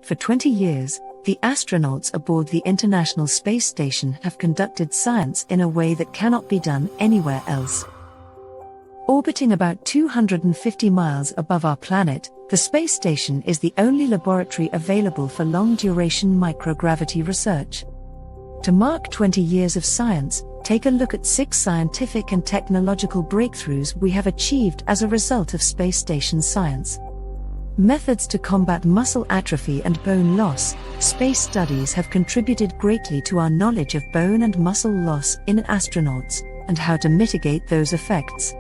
For 20 years, the astronauts aboard the International Space Station have conducted science in a way that cannot be done anywhere else. Orbiting about 250 miles above our planet, the space station is the only laboratory available for long-duration microgravity research. To mark 20 years of science, take a look at 6 scientific and technological breakthroughs we have achieved as a result of space station science. Methods to combat muscle atrophy and bone loss. Space studies have contributed greatly to our knowledge of bone and muscle loss in astronauts, and how to mitigate those effects.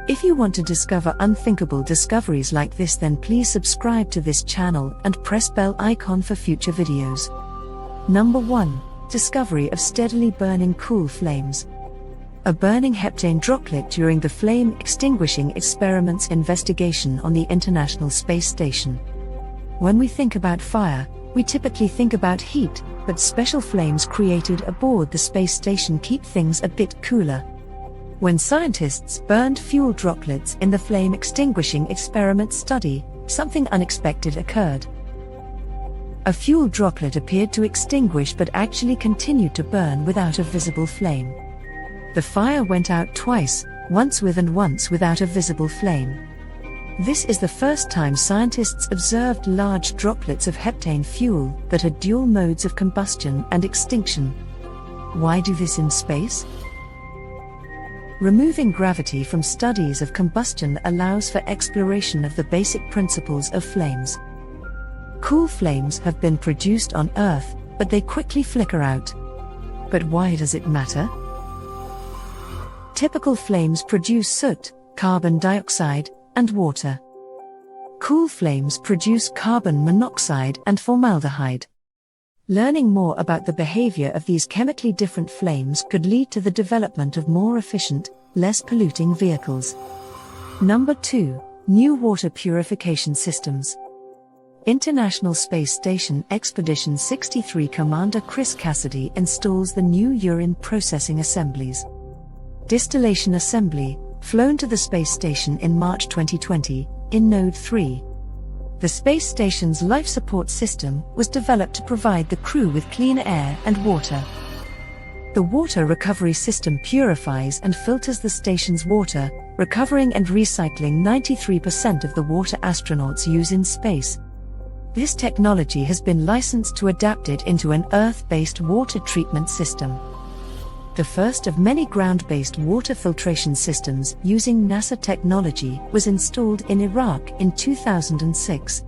If you want to discover unthinkable discoveries like this, then please subscribe to this channel and press bell icon for future videos. Number 1. Discovery of steadily burning cool flames. A burning heptane droplet during the flame extinguishing experiments investigation on the International Space Station. When we think about fire, we typically think about heat, but special flames created aboard the space station keep things a bit cooler. When scientists burned fuel droplets in the flame extinguishing experiment study, something unexpected occurred. A fuel droplet appeared to extinguish but actually continued to burn without a visible flame. The fire went out twice, once with and once without a visible flame. This is the first time scientists observed large droplets of heptane fuel that had dual modes of combustion and extinction. Why do this in space? Removing gravity from studies of combustion allows for exploration of the basic principles of flames. Cool flames have been produced on Earth, but they quickly flicker out. But why does it matter? Typical flames produce soot, carbon dioxide, and water. Cool flames produce carbon monoxide and formaldehyde. Learning more about the behavior of these chemically different flames could lead to the development of more efficient, less polluting vehicles. Number 2. New water purification systems. International Space Station Expedition 63 Commander Chris Cassidy installs the new urine processing assemblies. Distillation assembly, flown to the space station in March 2020, in Node 3. The space station's life support system was developed to provide the crew with clean air and water. The water recovery system purifies and filters the station's water, recovering and recycling 93% of the water astronauts use in space. This technology has been licensed to adapt it into an Earth-based water treatment system. The first of many ground-based water filtration systems using NASA technology was installed in Iraq in 2006.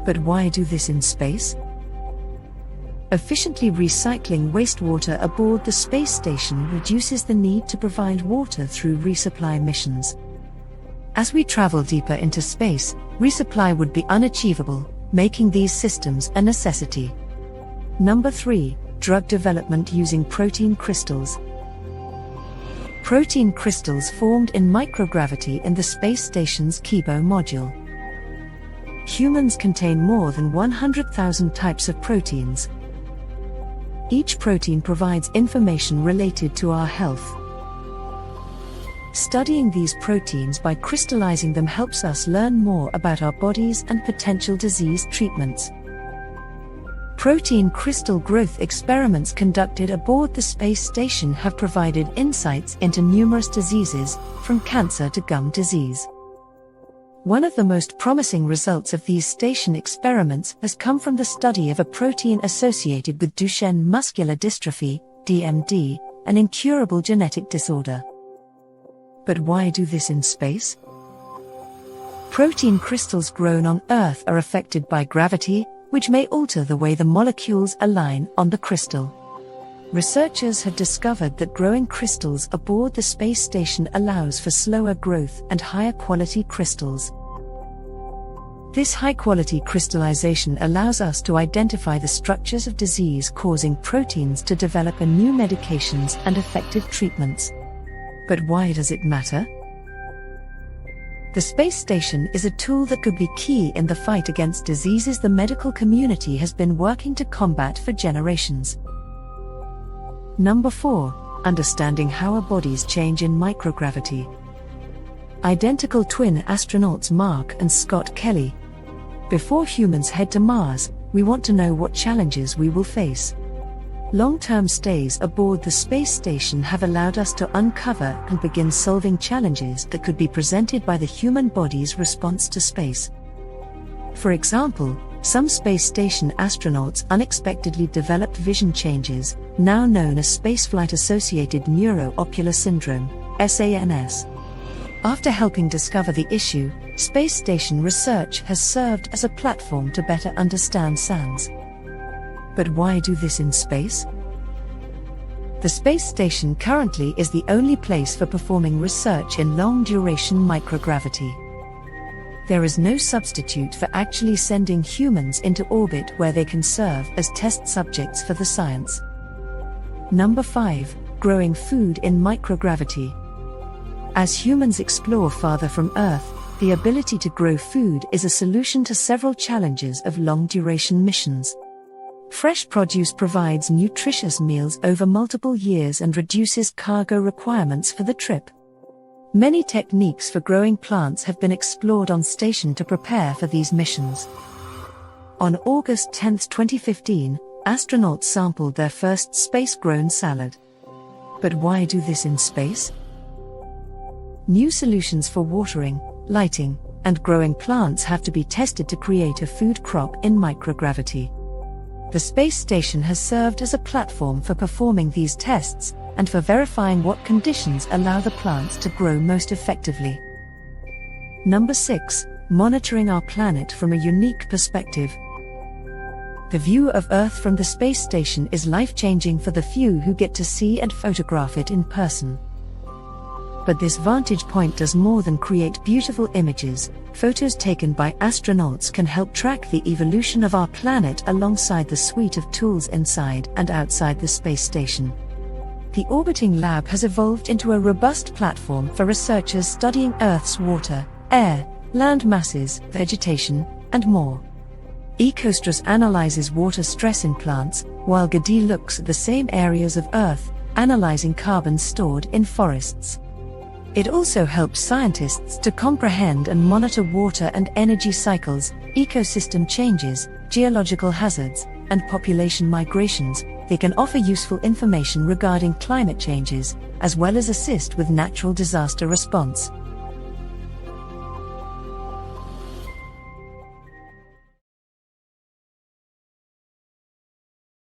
But why do this in space? Efficiently recycling wastewater aboard the space station reduces the need to provide water through resupply missions. As we travel deeper into space, resupply would be unachievable, making these systems a necessity. Number 3. Drug development using protein crystals. Protein crystals formed in microgravity in the space station's Kibo module. Humans contain more than 100,000 types of proteins. Each protein provides information related to our health. Studying these proteins by crystallizing them helps us learn more about our bodies and potential disease treatments. Protein crystal growth experiments conducted aboard the space station have provided insights into numerous diseases, from cancer to gum disease. One of the most promising results of these station experiments has come from the study of a protein associated with Duchenne muscular dystrophy, DMD, an incurable genetic disorder. But why do this in space? Protein crystals grown on Earth are affected by gravity, which may alter the way the molecules align on the crystal. Researchers have discovered that growing crystals aboard the space station allows for slower growth and higher quality crystals. This high-quality crystallization allows us to identify the structures of disease-causing proteins to develop new medications and effective treatments. But why does it matter? The space station is a tool that could be key in the fight against diseases the medical community has been working to combat for generations. Number 4. Understanding how our bodies change in microgravity. Identical twin astronauts Mark and Scott Kelly. Before humans head to Mars, we want to know what challenges we will face. Long-term stays aboard the space station have allowed us to uncover and begin solving challenges that could be presented by the human body's response to space. For example, some space station astronauts unexpectedly developed vision changes, now known as spaceflight-associated neuro-ocular syndrome, SANS. After helping discover the issue, space station research has served as a platform to better understand SANS. But why do this in space? The space station currently is the only place for performing research in long-duration microgravity. There is no substitute for actually sending humans into orbit where they can serve as test subjects for the science. Number 5. Growing food in microgravity. As humans explore farther from Earth, the ability to grow food is a solution to several challenges of long-duration missions. Fresh produce provides nutritious meals over multiple years and reduces cargo requirements for the trip. Many techniques for growing plants have been explored on station to prepare for these missions. On August 10, 2015, astronauts sampled their first space-grown salad. But why do this in space? New solutions for watering, lighting, and growing plants have to be tested to create a food crop in microgravity. The space station has served as a platform for performing these tests, and for verifying what conditions allow the plants to grow most effectively. Number 6. Monitoring our planet from a unique perspective. The view of Earth from the space station is life-changing for the few who get to see and photograph it in person. But this vantage point does more than create beautiful images. Photos taken by astronauts can help track the evolution of our planet alongside the suite of tools inside and outside the space station. The orbiting lab has evolved into a robust platform for researchers studying Earth's water, air, land masses, vegetation, and more. EcoStress analyzes water stress in plants, while GADI looks at the same areas of Earth, analyzing carbon stored in forests. It also helps scientists to comprehend and monitor water and energy cycles, ecosystem changes, geological hazards, and population migrations. They can offer useful information regarding climate changes, as well as assist with natural disaster response.